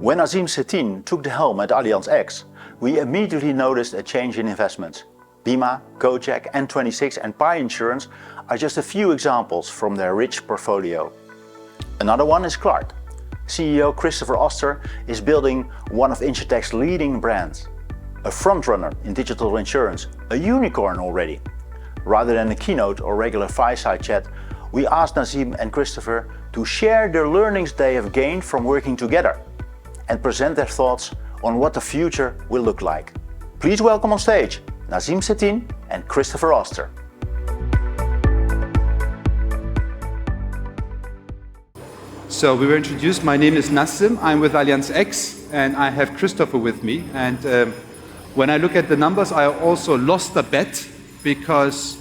When Nazim Cetin took the helm at AllianzX, we immediately noticed a change in investments. Bima, Gojek, N26 and Pi Insurance are just a few examples from their rich portfolio. Another one is Clark. CEO Christopher Oster is building one of Insurtech's leading brands. A frontrunner in digital insurance, a unicorn already. Rather than a keynote or regular Fireside chat, we asked Nazim and Christopher to share their learnings they have gained from working together and present their thoughts on what the future will look like. Please welcome on stage Nazim Cetin and Christopher Oster. So we were introduced. My name is Nazim. I'm with AllianzX and I have Christopher with me. And when I look at the numbers, I also lost a bet because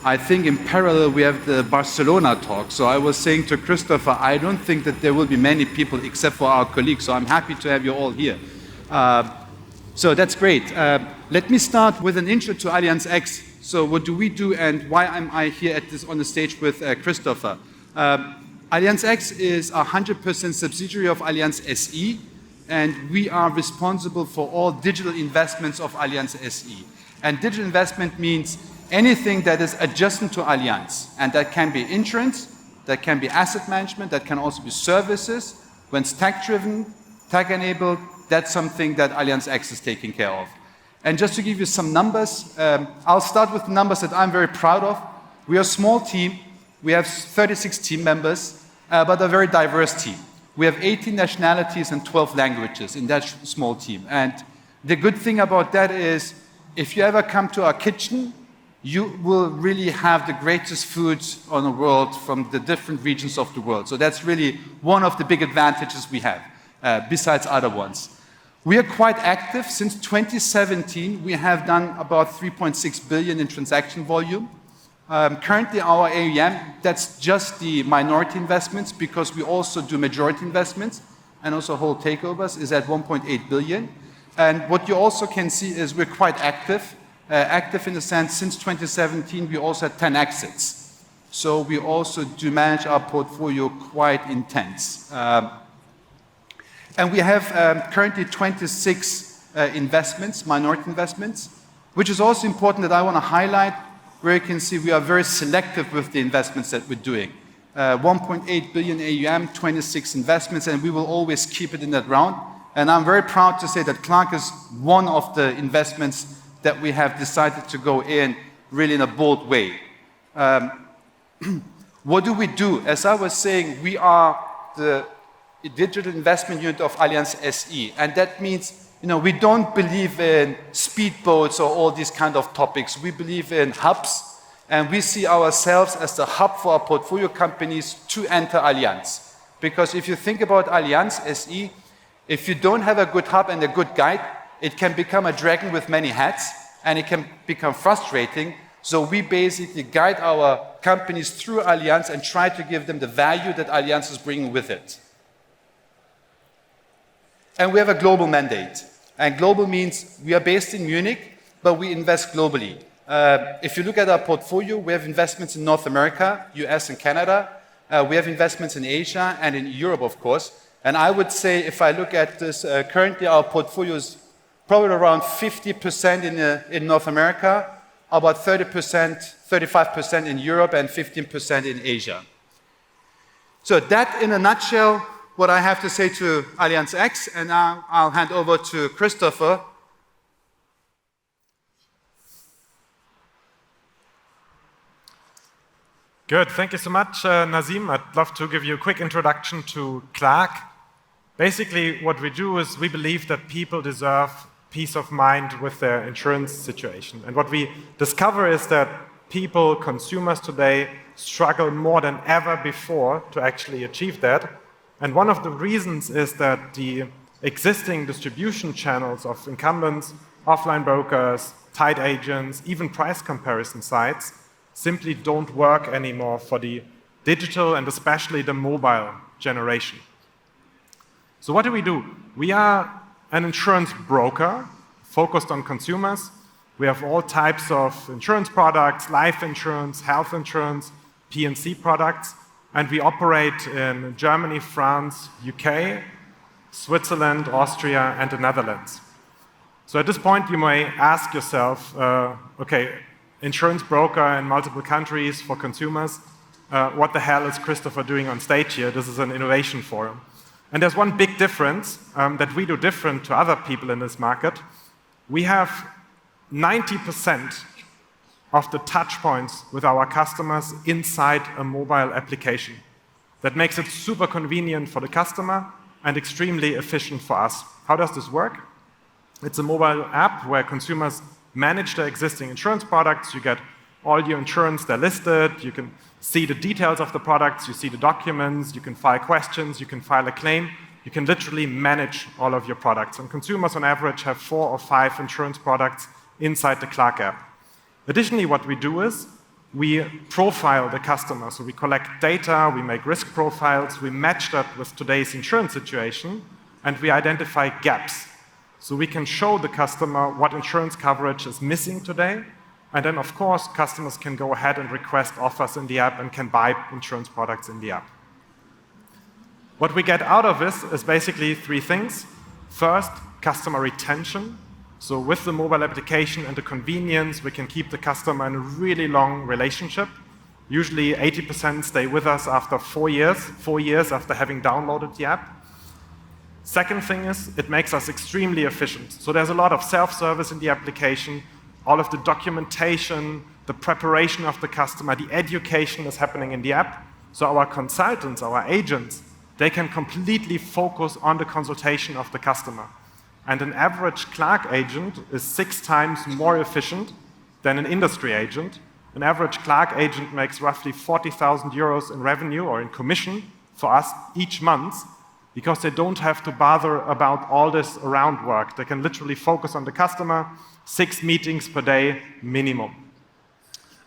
I think in parallel we have the Barcelona talk. So I was saying to Christopher, I don't think that there will be many people except for our colleagues. So I'm happy to have you all here. So that's great. Let me start with an intro to AllianzX. So what do we do and why am I here on the stage with Christopher? AllianzX is a 100% subsidiary of Allianz SE, and we are responsible for all digital investments of Allianz SE. And digital investment means anything that is adjacent to Allianz, and that can be insurance, that can be asset management, that can also be services. When it's tech-driven, tech-enabled, that's something that AllianzX is taking care of. And just to give you some numbers, I'll start with the numbers that I'm very proud of. We are a small team. We have 36 team members, but a very diverse team. We have 18 nationalities and 12 languages in that small team. And the good thing about that is, if you ever come to our kitchen, you will really have the greatest food on the world from the different regions of the world. So that's really one of the big advantages we have, besides other ones. We are quite active. Since 2017, we have done about 3.6 billion in transaction volume. Currently our AUM, that's just the minority investments because we also do majority investments and also whole takeovers, is at 1.8 billion. And what you also can see is we're quite active. Active in the sense, since 2017, we also had 10 exits. So we also do manage our portfolio quite intense. And we have currently 26 investments, minority investments, which is also important that I want to highlight, where you can see we are very selective with the investments that we're doing. 1.8 billion AUM, 26 investments, and we will always keep it in that round. And I'm very proud to say that Clark is one of the investments that we have decided to go in really in a bold way. What do we do? As I was saying, we are the digital investment unit of Allianz SE, and that means we don't believe in speedboats or all these kind of topics. We believe in hubs, and we see ourselves as the hub for our portfolio companies to enter Allianz. Because if you think about Allianz SE, if you don't have a good hub and a good guide, it can become a dragon with many hats, and it can become frustrating. So we basically guide our companies through Allianz and try to give them the value that Allianz is bringing with it. And we have a global mandate. And global means we are based in Munich, but we invest globally. If you look at our portfolio, we have investments in North America, US and Canada. We have investments in Asia and in Europe, of course. And I would say, if I look at this, currently our portfolio is probably around 50% in North America, about 30%, 35% in Europe, and 15% in Asia. So that, in a nutshell, what I have to say to AllianzX, and now I'll hand over to Christopher. Good, thank you so much, Nazim. I'd love to give you a quick introduction to Clark. Basically, what we do is we believe that people deserve peace of mind with their insurance situation. And what we discover is that people, consumers today, struggle more than ever before to actually achieve that. And one of the reasons is that the existing distribution channels of incumbents, offline brokers, tied agents, even price comparison sites, simply don't work anymore for the digital and especially the mobile generation. So what do? We are an insurance broker focused on consumers. We have all types of insurance products, life insurance, health insurance, P&C products, and we operate in Germany, France, UK, Switzerland, Austria, and the Netherlands. So at this point, you may ask yourself, okay, insurance broker in multiple countries for consumers, what the hell is Christopher doing on stage here? This is an innovation forum. And there's one big difference that we do different to other people in this market. We have 90% of the touch points with our customers inside a mobile application. That makes it super convenient for the customer and extremely efficient for us. How does this work? It's a mobile app where consumers manage their existing insurance products. You get all your insurance, they're listed. You can see the details of the products. You see the documents. You can file questions. You can file a claim. You can literally manage all of your products. And consumers on average have 4 or 5 insurance products inside the Clark app. Additionally, what we do is we profile the customer. So we collect data, we make risk profiles, we match that with today's insurance situation, and we identify gaps. So we can show the customer what insurance coverage is missing today, and then of course customers can go ahead and request offers in the app and can buy insurance products in the app. What we get out of this is basically 3 things. First, customer retention. So with the mobile application and the convenience, we can keep the customer in a really long relationship. Usually 80% stay with us after 4 years after having downloaded the app. Second thing is, it makes us extremely efficient. So there's a lot of self-service in the application, all of the documentation, the preparation of the customer, the education is happening in the app. So our consultants, our agents, they can completely focus on the consultation of the customer. And an average Clark agent is 6 times more efficient than an industry agent. An average Clark agent makes roughly 40,000 euros in revenue or in commission for us each month, because they don't have to bother about all this around work. They can literally focus on the customer, 6 meetings per day minimum.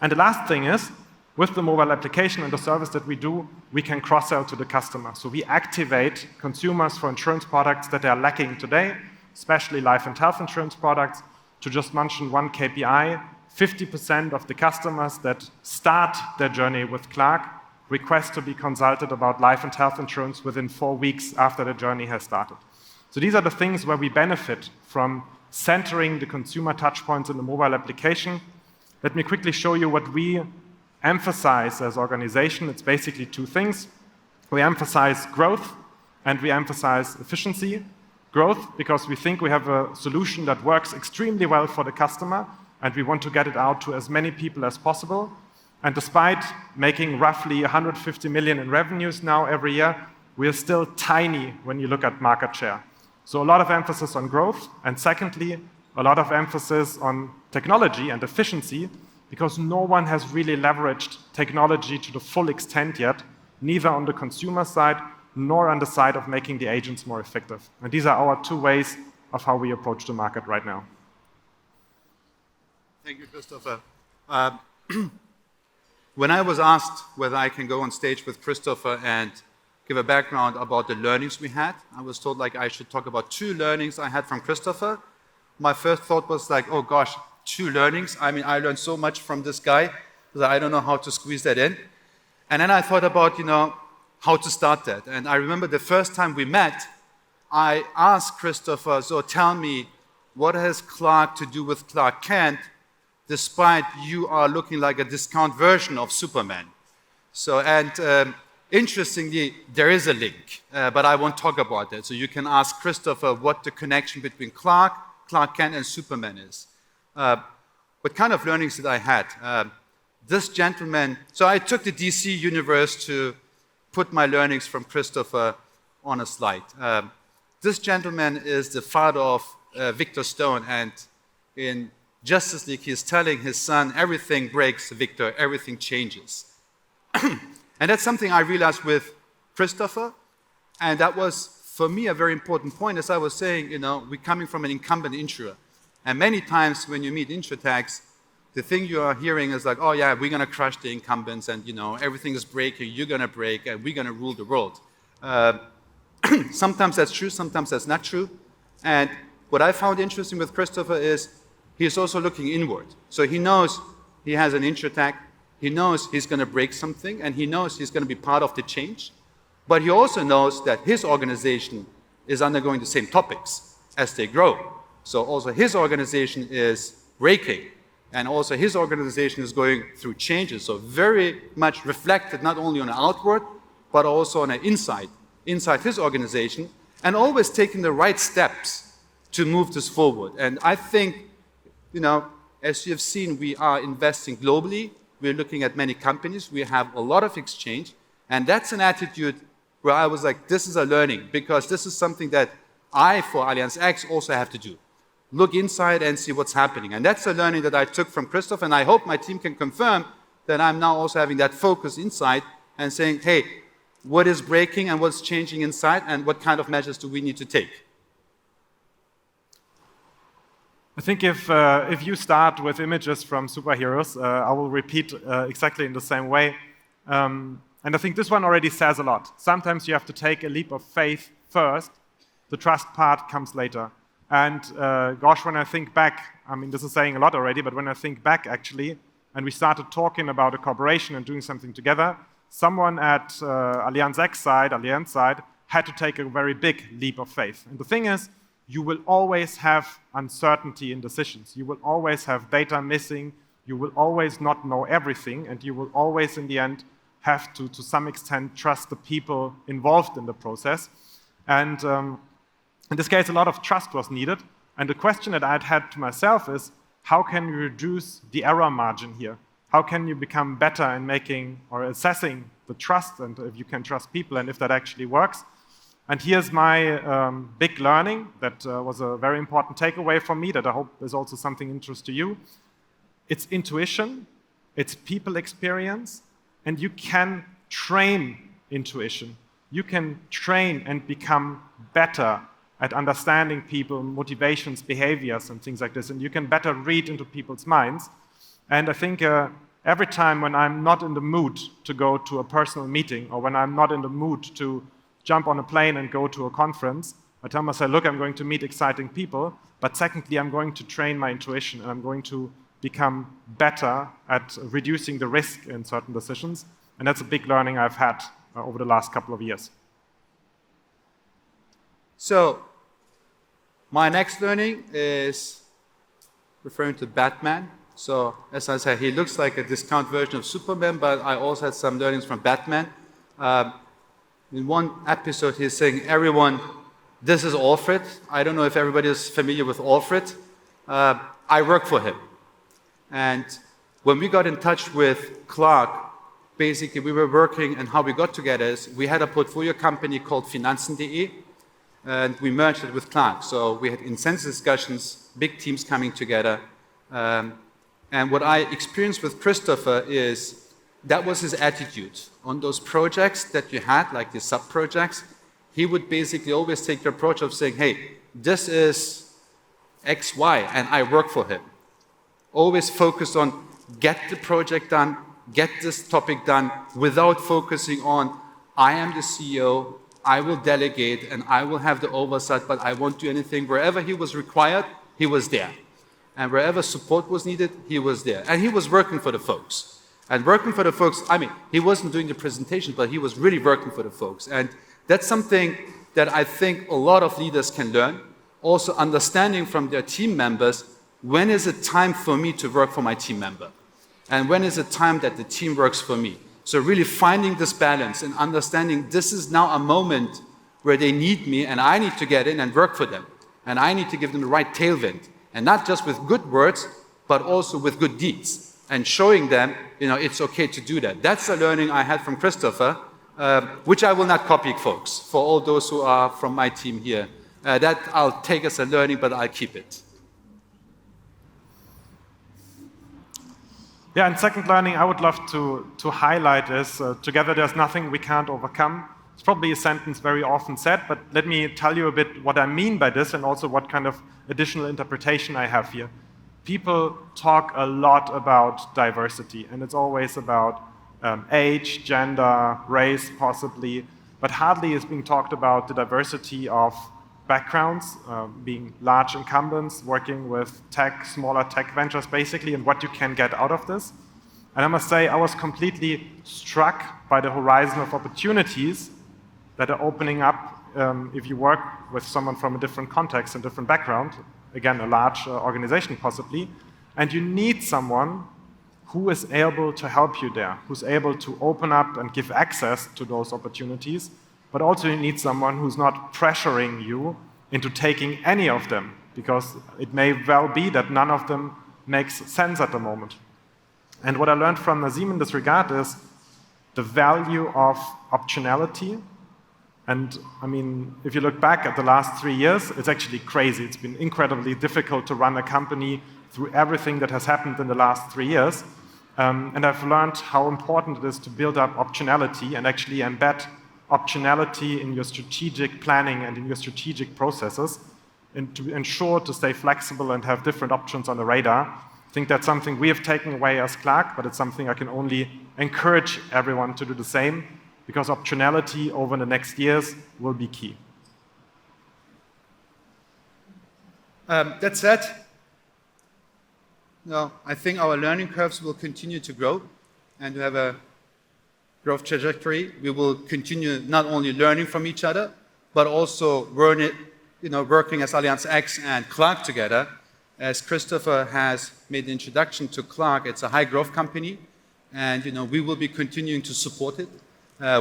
And the last thing is, with the mobile application and the service that we do, we can cross-sell to the customer. So we activate consumers for insurance products that they are lacking today, especially life and health insurance products. To just mention one KPI, 50% of the customers that start their journey with Clark request to be consulted about life and health insurance within 4 weeks after the journey has started. So these are the things where we benefit from centering the consumer touchpoints in the mobile application. Let me quickly show you what we emphasize as an organization. It's basically 2 things. We emphasize growth and we emphasize efficiency. Growth because we think we have a solution that works extremely well for the customer and we want to get it out to as many people as possible. And despite making roughly 150 million in revenues now every year, we are still tiny when you look at market share. So a lot of emphasis on growth, and secondly, a lot of emphasis on technology and efficiency, because no one has really leveraged technology to the full extent yet, neither on the consumer side, nor on the side of making the agents more effective. And these are our 2 ways of how we approach the market right now. Thank you, Christopher. When I was asked whether I can go on stage with Christopher and give a background about the learnings we had, I was told like I should talk about 2 learnings I had from Christopher. My first thought was like, oh gosh, 2 learnings. I mean, I learned so much from this guy that I don't know how to squeeze that in. And then I thought about, how to start that. And I remember the first time we met, I asked Christopher, so tell me, what has Clark to do with Clark Kent, despite you are looking like a discount version of Superman? So, and interestingly, there is a link, but I won't talk about that. So you can ask Christopher what the connection between Clark Kent and Superman is. What kind of learnings did I had? This gentleman, so I took the DC universe to put my learnings from Christopher on a slide. This gentleman is the father of Victor Stone, and in Justice League, he is telling his son, everything breaks, Victor, everything changes. And that's something I realized with Christopher, and that was, for me, a very important point. As I was saying, we're coming from an incumbent insurer, and many times when you meet insurtechs, the thing you are hearing is like, oh yeah, we're going to crush the incumbents, and everything is breaking, you're going to break, and we're going to rule the world. Sometimes that's true, sometimes that's not true. And what I found interesting with Christopher is he's also looking inward. So he knows he has an insurtech, he knows he's going to break something, and he knows he's going to be part of the change. But he also knows that his organization is undergoing the same topics as they grow. So also his organization is breaking, and also his organization is going through changes. So very much reflected not only on an outward, but also on an inside his organization, and always taking the right steps to move this forward. And I think, as you have seen, we are investing globally. We're looking at many companies. We have a lot of exchange. And that's an attitude where I was like, this is a learning, because this is something that I, for AllianzX, also have to do. Look inside and see what's happening. And that's a learning that I took from Christoph, and I hope my team can confirm that I'm now also having that focus inside and saying, hey, what is breaking and what's changing inside, and what kind of measures do we need to take? I think if you start with images from superheroes, I will repeat exactly in the same way. And I think this one already says a lot. Sometimes you have to take a leap of faith first. The trust part comes later. And gosh, when I think back, I mean, this is saying a lot already, but when I think back actually, and we started talking about a cooperation and doing something together, someone at AllianzX side, Allianz side, had to take a very big leap of faith. And the thing is, you will always have uncertainty in decisions. You will always have data missing. You will always not know everything, and you will always, in the end, have to some extent, trust the people involved in the process. And in this case, a lot of trust was needed. And the question that I'd had to myself is, how can you reduce the error margin here? How can you become better in making or assessing the trust, and if you can trust people, and if that actually works? And here's my big learning that was a very important takeaway for me that I hope is also something interest to you. It's intuition, it's people experience, and you can train intuition. You can train and become better at understanding people, motivations, behaviors, and things like this, and you can better read into people's minds. And I think every time when I'm not in the mood to go to a personal meeting, or when I'm not in the mood to jump on a plane and go to a conference, I tell myself, look, I'm going to meet exciting people, but secondly, I'm going to train my intuition, and I'm going to become better at reducing the risk in certain decisions. And that's a big learning I've had over the last couple of years. So, my next learning is referring to Batman. So, as I said, he looks like a discount version of Superman, but I also had some learnings from Batman. In one episode, he's saying, everyone, this is Alfred. I don't know if everybody is familiar with Alfred. I work for him. And when we got in touch with Clark, basically we were working, and how we got together is we had a portfolio company called Finanzen.de, and we merged it with Clark. So we had intense discussions, big teams coming together. And what I experienced with Christopher is that was his attitude. On those projects that you had, like the sub-projects, he would basically always take the approach of saying, hey, this is X, Y, and I work for him. Always focus on get the project done, get this topic done, without focusing on, I am the CEO, I will delegate, and I will have the oversight, but I won't do anything. Wherever he was required, he was there. And wherever support was needed, he was there. And he was working for the folks. And working for the folks, I mean, he wasn't doing the presentation, but he was really working for the folks. And that's something that I think a lot of leaders can learn. Also understanding from their team members, when is it time for me to work for my team member? And when is it time that the team works for me? So really finding this balance and understanding this is now a moment where they need me, and I need to get in and work for them. And I need to give them the right tailwind. And not just with good words, but also with good deeds. And showing them, it's okay to do that. That's a learning I had from Christopher, which I will not copy, folks, for all those who are from my team here. That I'll take as a learning, but I'll keep it. Yeah, and second learning I would love to highlight is, together there's nothing we can't overcome. It's probably a sentence very often said, but let me tell you a bit what I mean by this, and also what kind of additional interpretation I have here. People talk a lot about diversity, and it's always about age, gender, race, possibly, but hardly is being talked about the diversity of backgrounds, being large incumbents, working with tech, smaller tech ventures, basically, and what you can get out of this. And I must say, I was completely struck by the horizon of opportunities that are opening up if you work with someone from a different context and different background, again, a large organization possibly, and you need someone who is able to help you there, who's able to open up and give access to those opportunities, but also you need someone who's not pressuring you into taking any of them, because it may well be that none of them makes sense at the moment. And what I learned from Nazim in this regard is the value of optionality. And I mean, if you look back at the last 3 years, it's actually crazy. It's been incredibly difficult to run a company through everything that has happened in the last 3 years. And I've learned how important it is to build up optionality and actually embed optionality in your strategic planning and in your strategic processes, and to ensure to stay flexible and have different options on the radar. I think that's something we have taken away as Clark, but it's something I can only encourage everyone to do the same, because optionality over the next years will be key. That said, I think our learning curves will continue to grow and to have a growth trajectory. We will continue not only learning from each other, but also working as AllianzX and Clark together. As Christopher has made the introduction to Clark, it's a high growth company, and we will be continuing to support it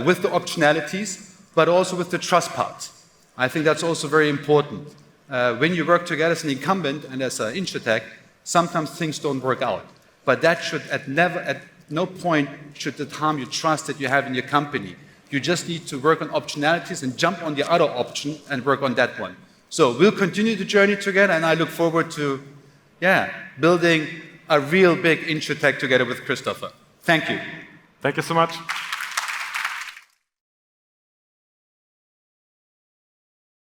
with the optionalities, but also with the trust part. I think that's also very important. When you work together as an incumbent and as an insurtech, sometimes things don't work out, but that should at no point should it harm your trust that you have in your company. You just need to work on optionalities and jump on the other option and work on that one. So we'll continue the journey together, and I look forward to building a real big insurtech together with Christopher. Thank you. Thank you so much.